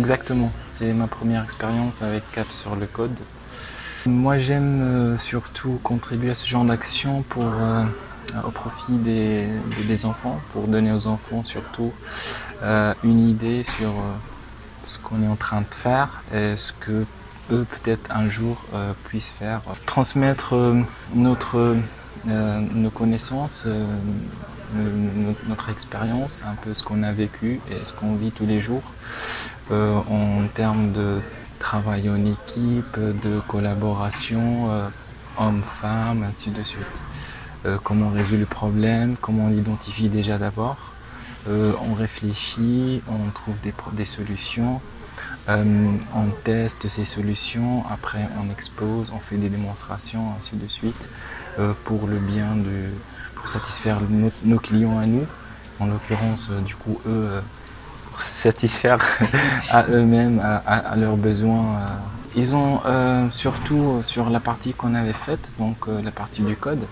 Exactement, c'est ma première expérience avec Cap sur le code. Moi j'aime surtout contribuer à ce genre d'action au profit des enfants, pour donner aux enfants surtout une idée sur ce qu'on est en train de faire et ce que eux peut-être un jour puissent faire. Transmettre nos connaissances, notre expérience, un peu ce qu'on a vécu et ce qu'on vit tous les jours en termes de travail en équipe, de collaboration, homme-femme, ainsi de suite. Comment on résout le problème, comment on l'identifie déjà d'abord. On réfléchit, on trouve des solutions, on teste ces solutions, après on expose, on fait des démonstrations, ainsi de suite, pour le bien pour satisfaire nos clients à nous, en l'occurrence du coup eux, pour satisfaire à eux-mêmes, à leurs besoins. Ils ont surtout sur la partie qu'on avait faite, donc la partie du code,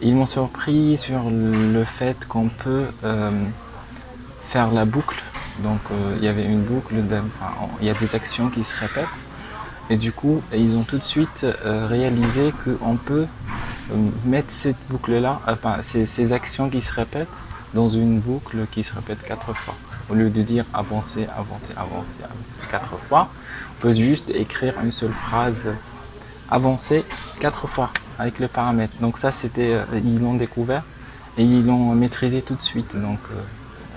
ils m'ont surpris sur le fait qu'on peut faire la boucle. Donc il y avait une boucle, il y a des actions qui se répètent. Et du coup, ils ont tout de suite réalisé qu'on peut mettre cette boucle-là, ces actions qui se répètent, dans une boucle qui se répète 4 fois. Au lieu de dire avancer, avancer, avancer, avancer 4 fois, on peut juste écrire une seule phrase, avancer 4 fois avec le paramètre. Donc ça, ils l'ont découvert et ils l'ont maîtrisé tout de suite. Donc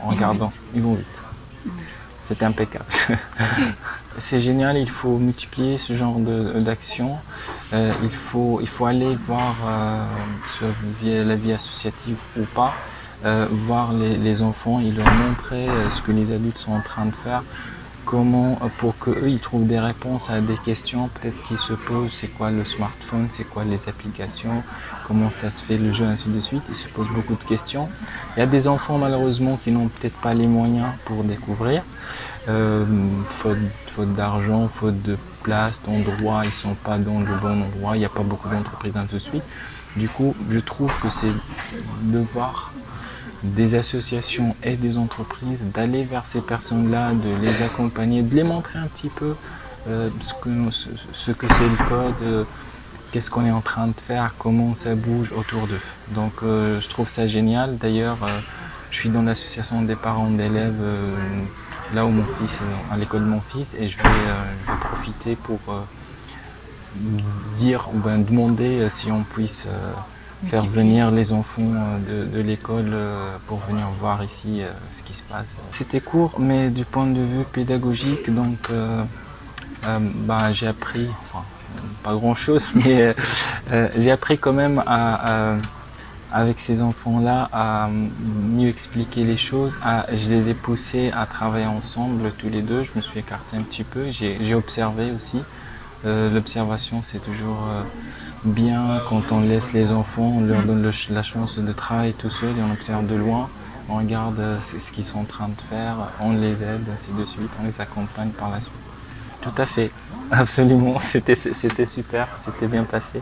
en regardant, ils vont vite. C'est impeccable. C'est génial, il faut multiplier ce genre d'actions. Il faut aller voir sur la vie associative ou pas, voir les enfants et leur montrer ce que les adultes sont en train de faire, comment pour qu'eux ils trouvent des réponses à des questions peut-être qu'ils se posent, c'est quoi le smartphone, c'est quoi les applications, comment ça se fait le jeu, ainsi de suite. Ils se posent beaucoup de questions. Il y a des enfants malheureusement qui n'ont peut-être pas les moyens pour découvrir, faute d'argent, faute de place, d'endroit, ils sont pas dans le bon endroit, il n'y a pas beaucoup d'entreprises, ainsi de suite. Du coup, je trouve que c'est de voir des associations et des entreprises, d'aller vers ces personnes-là, de les accompagner, de les montrer un petit peu ce que c'est le code, qu'est-ce qu'on est en train de faire, comment ça bouge autour d'eux. Donc je trouve ça génial. D'ailleurs, je suis dans l'association des parents d'élèves, là où mon fils, à l'école de mon fils, et je vais profiter pour dire ou demander si on puisse faire venir les enfants de l'école pour venir voir ici ce qui se passe. C'était court, mais du point de vue pédagogique, donc j'ai appris, enfin pas grand chose, mais j'ai appris quand même avec ces enfants-là à mieux expliquer les choses. Je les ai poussés à travailler ensemble tous les deux, je me suis écarté un petit peu, j'ai observé aussi. L'observation, c'est toujours bien quand on laisse les enfants, on leur donne la chance de travailler tout seul et on observe de loin, on regarde ce qu'ils sont en train de faire, on les aide, ainsi de suite, on les accompagne par la suite. Tout à fait, absolument, c'était super, c'était bien passé.